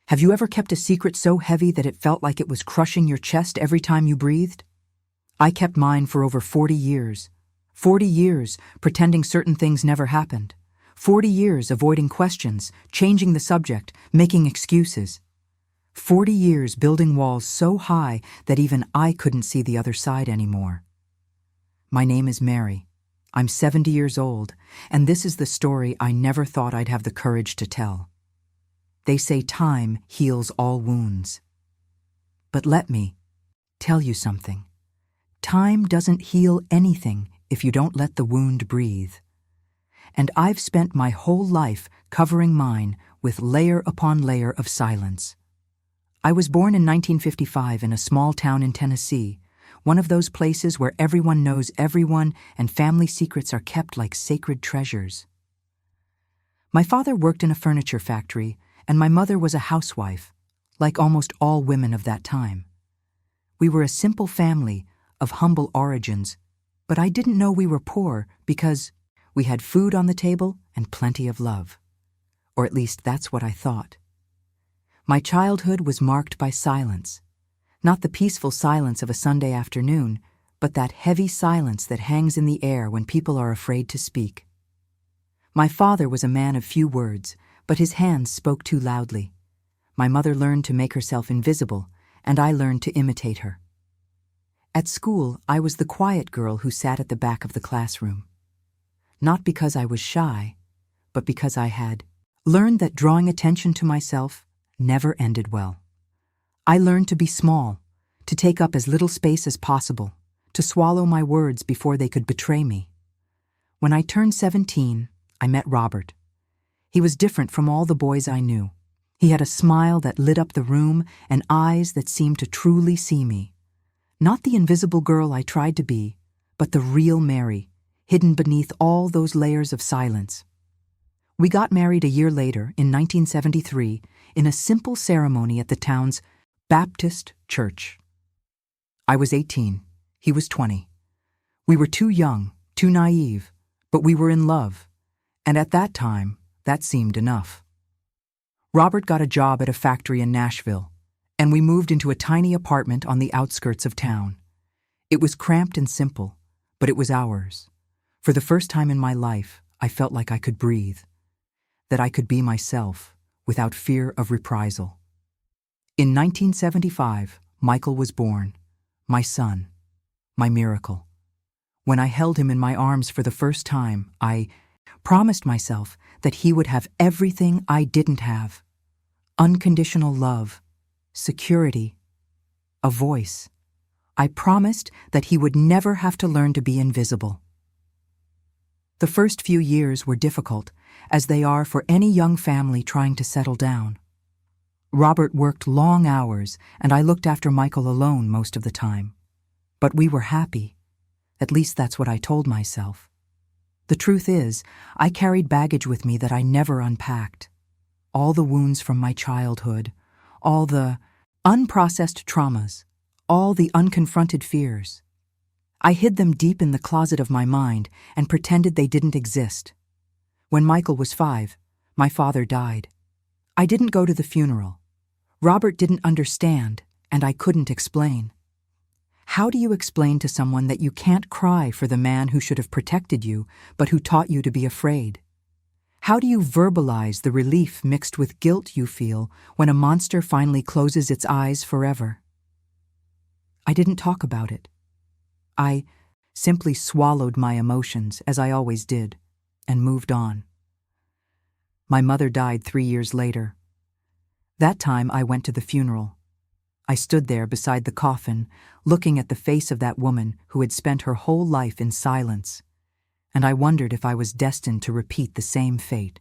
Have you ever kept a secret so heavy that it felt like it was crushing your chest every time you breathed? I kept mine for over 40 years. 40 years pretending certain things never happened. 40 years avoiding questions, changing the subject, making excuses. 40 years building walls so high that even I couldn't see the other side anymore. My name is Mary. I'm 70 years old, and this is the story I never thought I'd have the courage to tell. They say time heals all wounds. But let me tell you something. Time doesn't heal anything if you don't let the wound breathe. And I've spent my whole life covering mine with layer upon layer of silence. I was born in 1955 in a small town in Tennessee, one of those places where everyone knows everyone and family secrets are kept like sacred treasures. My father worked in a furniture factory, and my mother was a housewife, like almost all women of that time. We were a simple family of humble origins, but I didn't know we were poor because we had food on the table and plenty of love. Or at least that's what I thought. My childhood was marked by silence. Not the peaceful silence of a Sunday afternoon, but that heavy silence that hangs in the air when people are afraid to speak. My father was a man of few words, but his hands spoke too loudly. My mother learned to make herself invisible, and I learned to imitate her. At school, I was the quiet girl who sat at the back of the classroom. Not because I was shy, but because I had learned that drawing attention to myself never ended well. I learned to be small, to take up as little space as possible, to swallow my words before they could betray me. When I turned 17, I met Robert. He was different from all the boys I knew. He had a smile that lit up the room and eyes that seemed to truly see me. Not the invisible girl I tried to be, but the real Mary, hidden beneath all those layers of silence. We got married a year later, in 1973, in a simple ceremony at the town's Baptist church. I was 18, he was 20. We were too young, too naive, but we were in love, and at that time, that seemed enough. Robert got a job at a factory in Nashville, and we moved into a tiny apartment on the outskirts of town. It was cramped and simple, but it was ours. For the first time in my life, I felt like I could breathe, that I could be myself without fear of reprisal. In 1975, Michael was born, my son, my miracle. When I held him in my arms for the first time, I promised myself that he would have everything I didn't have: unconditional love, security, a voice. I promised that he would never have to learn to be invisible. The first few years were difficult, as they are for any young family trying to settle down. Robert worked long hours, and I looked after Michael alone most of the time. But we were happy. At least that's what I told myself. The truth is, I carried baggage with me that I never unpacked. All the wounds from my childhood, all the unprocessed traumas, all the unconfronted fears. I hid them deep in the closet of my mind and pretended they didn't exist. When Michael was 5, my father died. I didn't go to the funeral. Robert didn't understand, and I couldn't explain. How do you explain to someone that you can't cry for the man who should have protected you, but who taught you to be afraid? How do you verbalize the relief mixed with guilt you feel when a monster finally closes its eyes forever? I didn't talk about it. I simply swallowed my emotions, as I always did, and moved on. My mother died 3 years later. That time I went to the funeral. I stood there beside the coffin, looking at the face of that woman who had spent her whole life in silence, and I wondered if I was destined to repeat the same fate.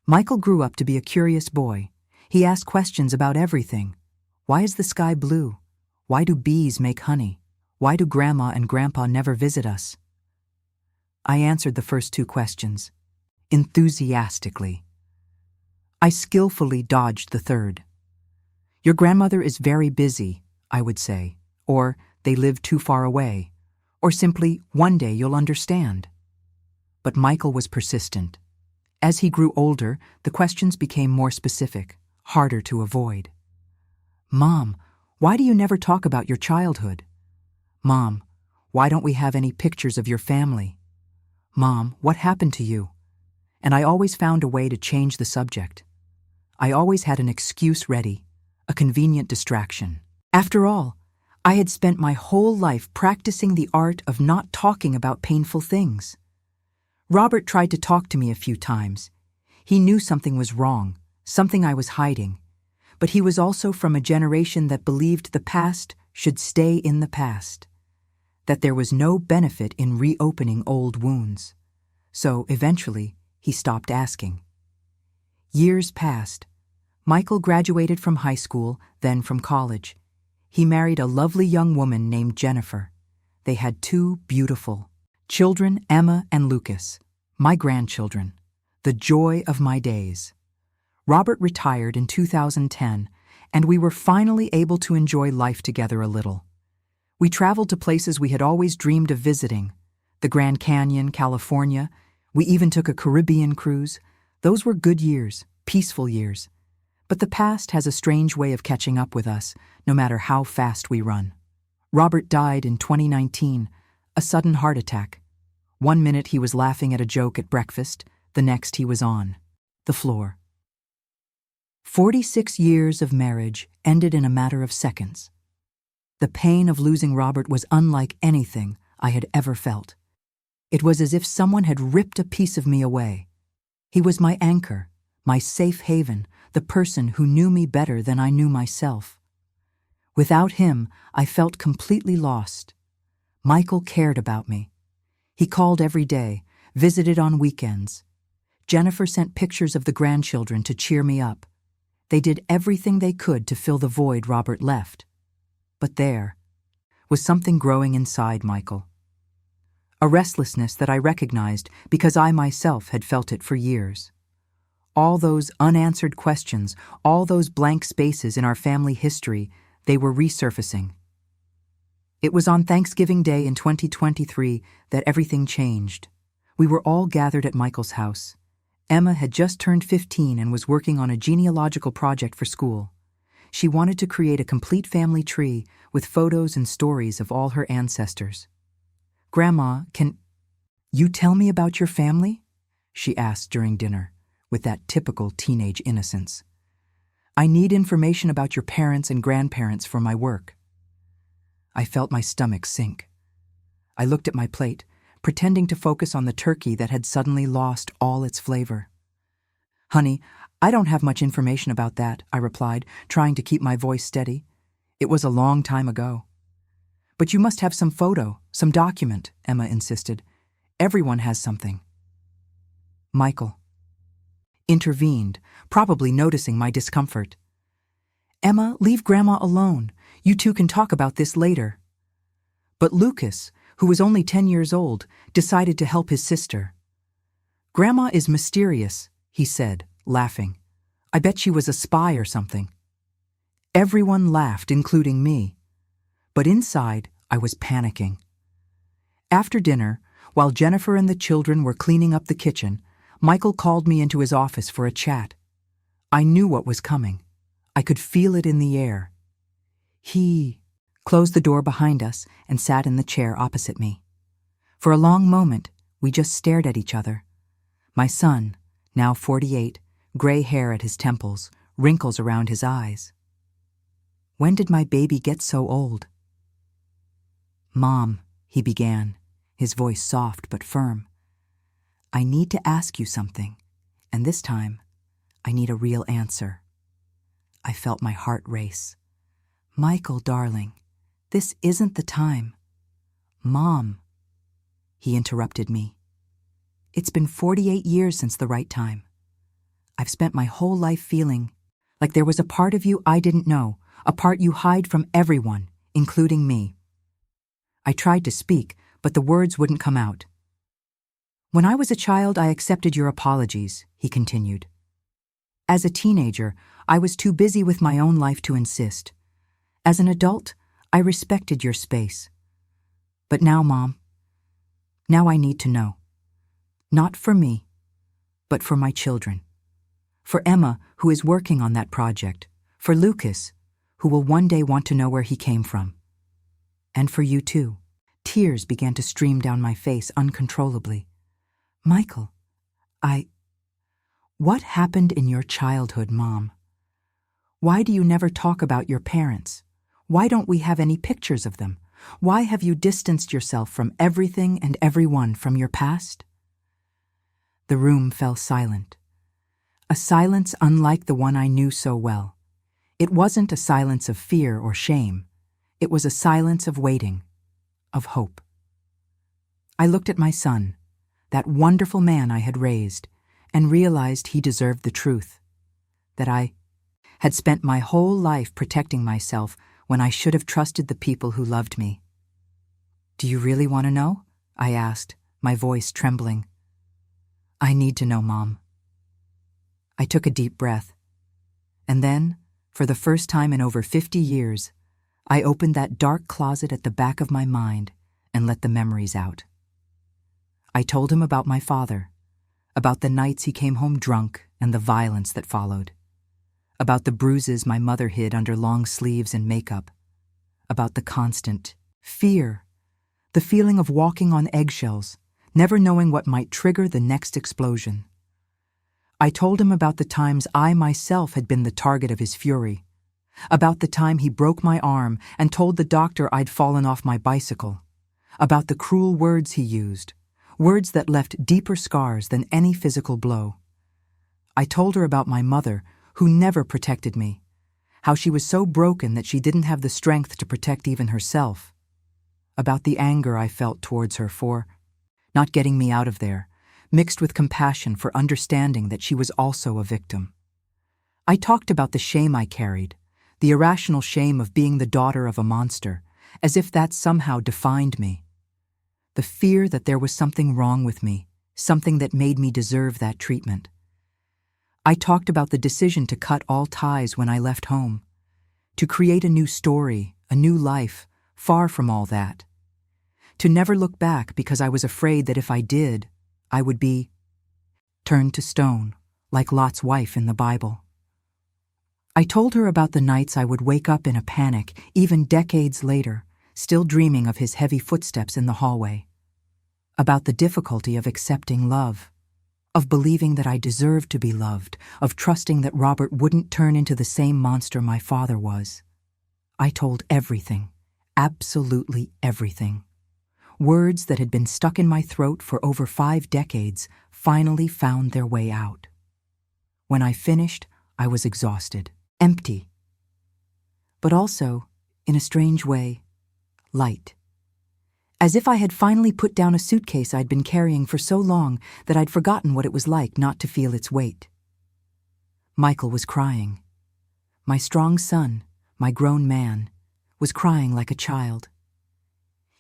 Michael grew up to be a curious boy. He asked questions about everything. Why is the sky blue? Why do bees make honey? Why do Grandma and Grandpa never visit us? I answered the first 2 questions, enthusiastically. I skillfully dodged the third. Your grandmother is very busy, I would say, or they live too far away, or simply, one day you'll understand. But Michael was persistent. As he grew older, the questions became more specific. harder to avoid. Mom, why do you never talk about your childhood? Mom, why don't we have any pictures of your family? Mom, what happened to you? And I always found a way to change the subject. I always had an excuse ready, a convenient distraction. After all, I had spent my whole life practicing the art of not talking about painful things. Robert tried to talk to me a few times. He knew something was wrong, something I was hiding. But he was also from a generation that believed the past should stay in the past, that there was no benefit in reopening old wounds. So, eventually, he stopped asking. Years passed. Michael graduated from high school, then from college. He married a lovely young woman named Jennifer. They had 2 beautiful children, Emma and Lucas, my grandchildren, the joy of my days. Robert retired in 2010, and we were finally able to enjoy life together a little. We traveled to places we had always dreamed of visiting, the Grand Canyon, California. We even took a Caribbean cruise. Those were good years, peaceful years. But the past has a strange way of catching up with us, no matter how fast we run. Robert died in 2019, a sudden heart attack. One minute he was laughing at a joke at breakfast, the next he was on the floor. 46 years of marriage ended in a matter of seconds. The pain of losing Robert was unlike anything I had ever felt. It was as if someone had ripped a piece of me away. He was my anchor, my safe haven, the person who knew me better than I knew myself. Without him, I felt completely lost. Michael cared about me. He called every day, visited on weekends. Jennifer sent pictures of the grandchildren to cheer me up. They did everything they could to fill the void Robert left. But there was something growing inside Michael. A restlessness that I recognized because I myself had felt it for years. All those unanswered questions, all those blank spaces in our family history, they were resurfacing. It was on Thanksgiving Day in 2023 that everything changed. We were all gathered at Michael's house. Emma had just turned 15 and was working on a genealogical project for school. She wanted to create a complete family tree with photos and stories of all her ancestors. "Grandma, can you tell me about your family?" she asked during dinner, with that typical teenage innocence. "I need information about your parents and grandparents for my work." I felt my stomach sink. I looked at my plate, pretending to focus on the turkey that had suddenly lost all its flavor. "Honey, I don't have much information about that," I replied, trying to keep my voice steady. "It was a long time ago." "But you must have some photo, some document," Emma insisted. "Everyone has something." Michael intervened, probably noticing my discomfort. "Emma, leave Grandma alone. You two can talk about this later." But Lucas, who was only 10 years old, decided to help his sister. "Grandma is mysterious," he said, laughing. "I bet she was a spy or something." Everyone laughed, including me. But inside, I was panicking. After dinner, while Jennifer and the children were cleaning up the kitchen, Michael called me into his office for a chat. I knew what was coming. I could feel it in the air. He closed the door behind us and sat in the chair opposite me. For a long moment, we just stared at each other. My son, now 48, gray hair at his temples, wrinkles around his eyes. "When did my baby get so old?" "Mom," he began, his voice soft but firm. "I need to ask you something, and this time, I need a real answer." I felt my heart race. "Michael, darling, this isn't the time." "Mom," he interrupted me. "It's been 48 years since the right time. I've spent my whole life feeling like there was a part of you I didn't know, a part you hide from everyone, including me." I tried to speak, but the words wouldn't come out. "When I was a child, I accepted your apologies," he continued. "As a teenager, I was too busy with my own life to insist. As an adult, I respected your space. But now, Mom, now I need to know. Not for me, but for my children. For Emma, who is working on that project. For Lucas, who will one day want to know where he came from. And for you too. Tears began to stream down my face uncontrollably. Michael, What happened in your childhood, Mom? Why do you never talk about your parents? Why don't we have any pictures of them? Why have you distanced yourself from everything and everyone from your past? The room fell silent. A silence unlike the one I knew so well. It wasn't a silence of fear or shame. It was a silence of waiting, of hope. I looked at my son, that wonderful man I had raised, and realized he deserved the truth, that I had spent my whole life protecting myself when I should have trusted the people who loved me. Do you really want to know? I asked, my voice trembling. I need to know, Mom. I took a deep breath. And then, for the first time in over 50 years, I opened that dark closet at the back of my mind and let the memories out. I told him about my father, about the nights he came home drunk and the violence that followed, about the bruises my mother hid under long sleeves and makeup, about the constant fear, the feeling of walking on eggshells, never knowing what might trigger the next explosion. I told him about the times I myself had been the target of his fury, about the time he broke my arm and told the doctor I'd fallen off my bicycle, about the cruel words he used, words that left deeper scars than any physical blow. I told her about my mother, who never protected me, how she was so broken that she didn't have the strength to protect even herself, about the anger I felt towards her for not getting me out of there, mixed with compassion for understanding that she was also a victim. I talked about the shame I carried, the irrational shame of being the daughter of a monster, as if that somehow defined me. The fear that there was something wrong with me, something that made me deserve that treatment. I talked about the decision to cut all ties when I left home, to create a new story, a new life, far from all that. To never look back because I was afraid that if I did, I would be turned to stone, like Lot's wife in the Bible. I told her about the nights I would wake up in a panic, even decades later, still dreaming of his heavy footsteps in the hallway. About the difficulty of accepting love, of believing that I deserved to be loved, of trusting that Robert wouldn't turn into the same monster my father was. I told everything, absolutely everything. Words that had been stuck in my throat for over 5 decades finally found their way out. When I finished, I was exhausted, empty. But also, in a strange way, light. As if I had finally put down a suitcase I'd been carrying for so long that I'd forgotten what it was like not to feel its weight. Michael was crying. My strong son, my grown man, was crying like a child.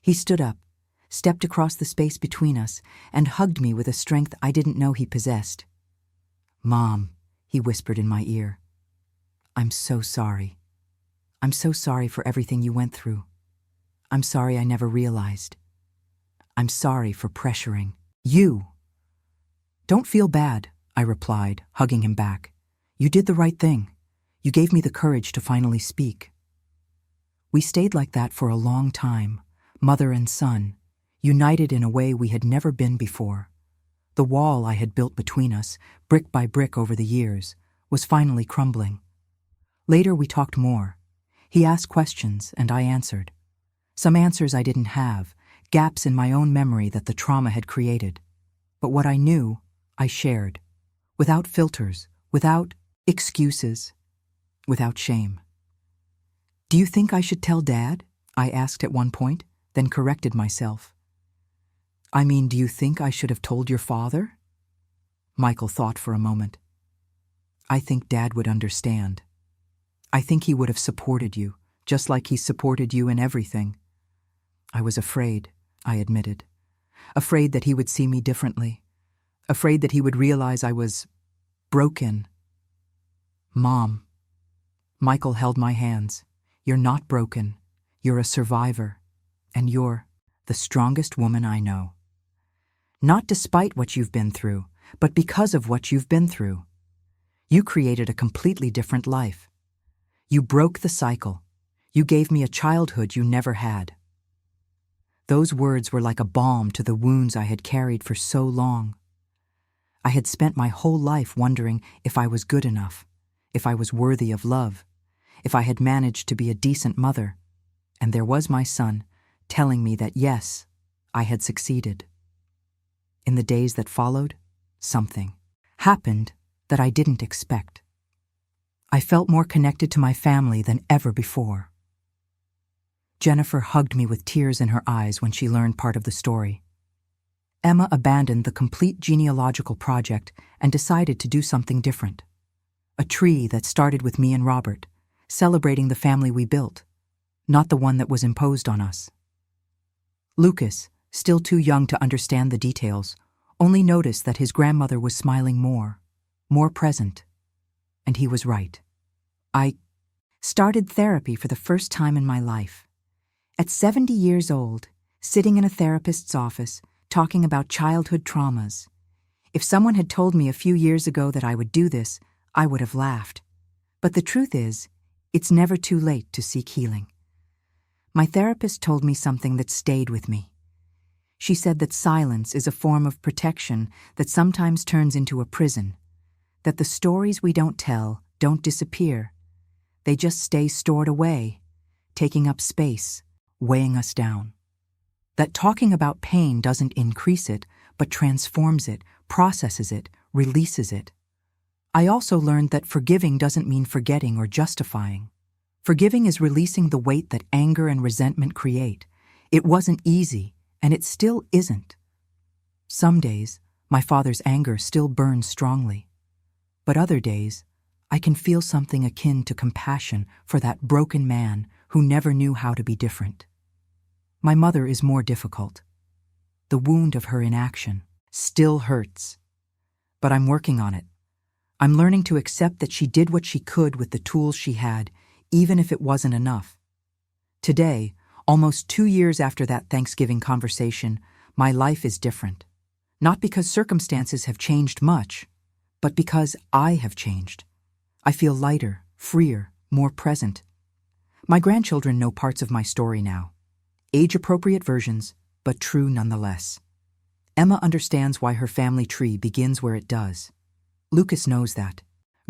He stood up, stepped across the space between us, and hugged me with a strength I didn't know he possessed. "Mom," he whispered in my ear, "I'm so sorry. I'm so sorry for everything you went through. I'm sorry I never realized. I'm sorry for pressuring you." "Don't feel bad," I replied, hugging him back. "You did the right thing. You gave me the courage to finally speak." We stayed like that for a long time, mother and son, united in a way we had never been before. The wall I had built between us, brick by brick over the years, was finally crumbling. Later we talked more. He asked questions, and I answered. Some answers I didn't have, gaps in my own memory that the trauma had created. But what I knew, I shared, without filters, without excuses, without shame. "Do you think I should tell Dad?" I asked at one point, then corrected myself. "I mean, do you think I should have told your father?" Michael thought for a moment. "I think Dad would understand. I think he would have supported you, just like he supported you in everything." I was afraid, I admitted. Afraid that he would see me differently. Afraid that he would realize I was broken. "Mom." Michael held my hands. "You're not broken. You're a survivor. And you're the strongest woman I know. Not despite what you've been through, but because of what you've been through. You created a completely different life. You broke the cycle. You gave me a childhood you never had." Those words were like a balm to the wounds I had carried for so long. I had spent my whole life wondering if I was good enough, if I was worthy of love, if I had managed to be a decent mother, and there was my son telling me that yes, I had succeeded. In the days that followed, something happened that I didn't expect. I felt more connected to my family than ever before. Jennifer hugged me with tears in her eyes when she learned part of the story. Emma abandoned the complete genealogical project and decided to do something different. A tree that started with me and Robert, celebrating the family we built, not the one that was imposed on us. Lucas, still too young to understand the details, only noticed that his grandmother was smiling more present. And he was right. I started therapy for the first time in my life. At 70 years old, sitting in a therapist's office, talking about childhood traumas. If someone had told me a few years ago that I would do this, I would have laughed. But the truth is, it's never too late to seek healing. My therapist told me something that stayed with me. She said that silence is a form of protection that sometimes turns into a prison, that the stories we don't tell don't disappear. They just stay stored away, taking up space, weighing us down. That talking about pain doesn't increase it, but transforms it, processes it, releases it. I also learned that forgiving doesn't mean forgetting or justifying. Forgiving is releasing the weight that anger and resentment create. It wasn't easy, and it still isn't. Some days, my father's anger still burns strongly. But other days, I can feel something akin to compassion for that broken man who never knew how to be different. My mother is more difficult. The wound of her inaction still hurts. But I'm working on it. I'm learning to accept that she did what she could with the tools she had, even if it wasn't enough. Today, almost 2 years after that Thanksgiving conversation, my life is different. Not because circumstances have changed much, but because I have changed. I feel lighter, freer, more present. My grandchildren know parts of my story now. Age-appropriate versions, but true nonetheless. Emma understands why her family tree begins where it does. Lucas knows that.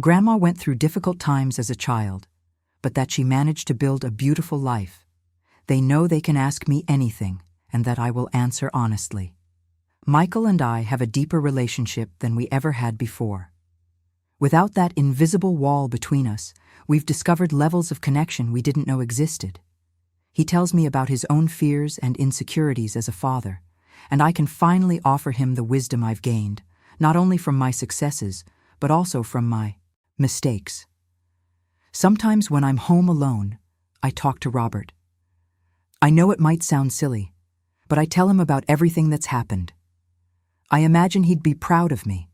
Grandma went through difficult times as a child, but that she managed to build a beautiful life. They know they can ask me anything, and that I will answer honestly. Michael and I have a deeper relationship than we ever had before. Without that invisible wall between us, we've discovered levels of connection we didn't know existed. He tells me about his own fears and insecurities as a father, and I can finally offer him the wisdom I've gained, not only from my successes, but also from my mistakes. Sometimes when I'm home alone, I talk to Robert. I know it might sound silly, but I tell him about everything that's happened. I imagine he'd be proud of me,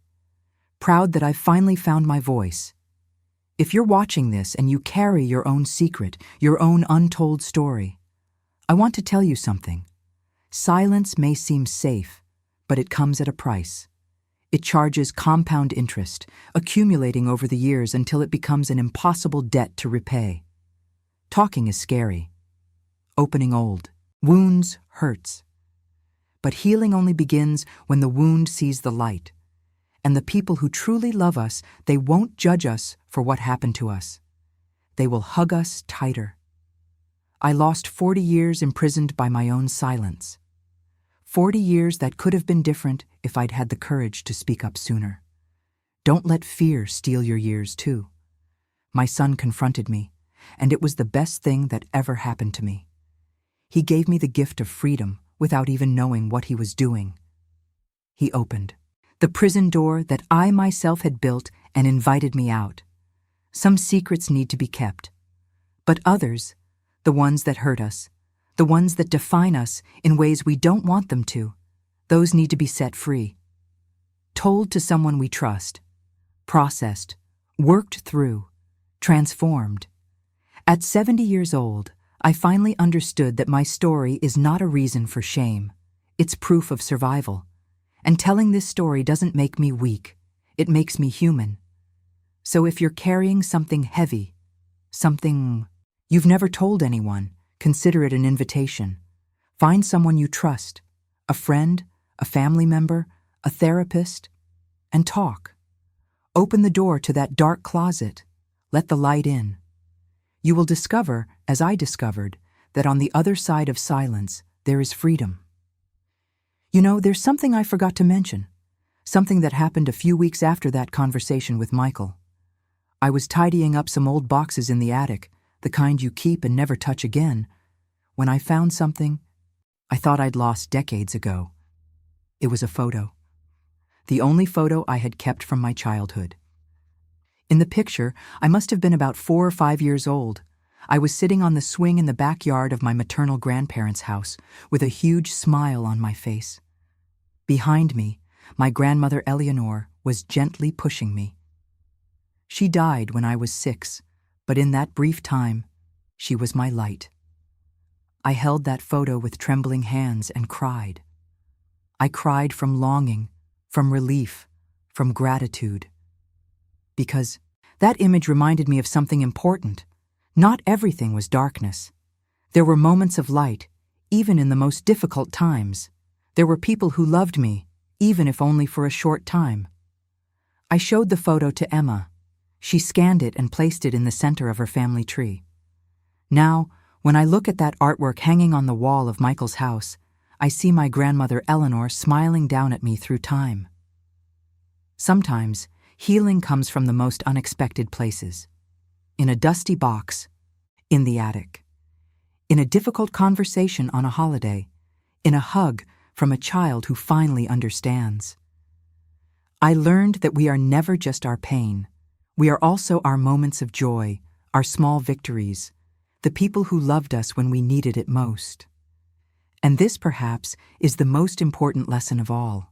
proud that I've finally found my voice. If you're watching this and you carry your own secret, your own untold story, I want to tell you something. Silence may seem safe, but it comes at a price. It charges compound interest, accumulating over the years until it becomes an impossible debt to repay. Talking is scary. Opening old wounds hurts. But healing only begins when the wound sees the light. And the people who truly love us, they won't judge us for what happened to us. They will hug us tighter. I lost 40 years imprisoned by my own silence. 40 years that could have been different if I'd had the courage to speak up sooner. Don't let fear steal your years, too. My son confronted me, and it was the best thing that ever happened to me. He gave me the gift of freedom without even knowing what he was doing. He opened the prison door that I myself had built and invited me out. Some secrets need to be kept, but others, the ones that hurt us, the ones that define us in ways we don't want them to, those need to be set free. Told to someone we trust, processed, worked through, transformed. At 70 years old, I finally understood that my story is not a reason for shame. It's proof of survival. And telling this story doesn't make me weak. It makes me human. So if you're carrying something heavy, something you've never told anyone, consider it an invitation. Find someone you trust, a friend, a family member, a therapist, and talk. Open the door to that dark closet. Let the light in. You will discover, as I discovered, that on the other side of silence, there is freedom. You know, there's something I forgot to mention. Something that happened a few weeks after that conversation with Michael. I was tidying up some old boxes in the attic, the kind you keep and never touch again, when I found something I thought I'd lost decades ago. It was a photo. The only photo I had kept from my childhood. In the picture, I must have been about 4 or 5 years old. I was sitting on the swing in the backyard of my maternal grandparents' house, with a huge smile on my face. Behind me, my grandmother Eleanor was gently pushing me. She died when I was 6, but in that brief time, she was my light. I held that photo with trembling hands and cried. I cried from longing, from relief, from gratitude. Because that image reminded me of something important. Not everything was darkness. There were moments of light, even in the most difficult times. There were people who loved me, even if only for a short time. I showed the photo to Emma. She scanned it and placed it in the center of her family tree. Now, when I look at that artwork hanging on the wall of Michael's house, I see my grandmother Eleanor smiling down at me through time. Sometimes, healing comes from the most unexpected places. In a dusty box, in the attic, in a difficult conversation on a holiday, in a hug from a child who finally understands. I learned that we are never just our pain. We are also our moments of joy, our small victories, the people who loved us when we needed it most. And this, perhaps, is the most important lesson of all.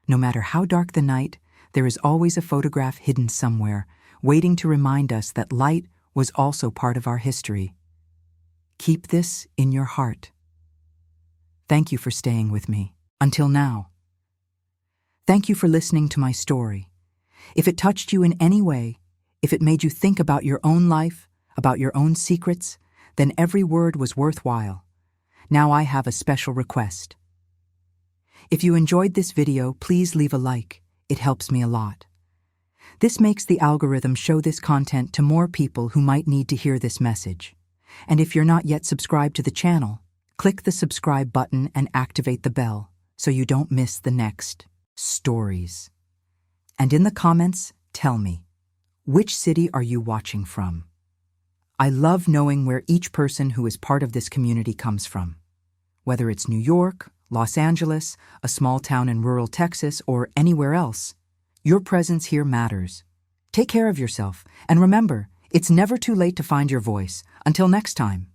No matter how dark the night, there is always a photograph hidden somewhere, waiting to remind us that light was also part of our history. Keep this in your heart. Thank you for staying with me. Until now. Thank you for listening to my story. If it touched you in any way, if it made you think about your own life, about your own secrets, then every word was worthwhile. Now I have a special request. If you enjoyed this video, please leave a like. It helps me a lot. This makes the algorithm show this content to more people who might need to hear this message. And if you're not yet subscribed to the channel, click the subscribe button and activate the bell so you don't miss the next stories. And in the comments, tell me, which city are you watching from? I love knowing where each person who is part of this community comes from. Whether it's New York, Los Angeles, a small town in rural Texas, or anywhere else, your presence here matters. Take care of yourself, and remember, it's never too late to find your voice. Until next time.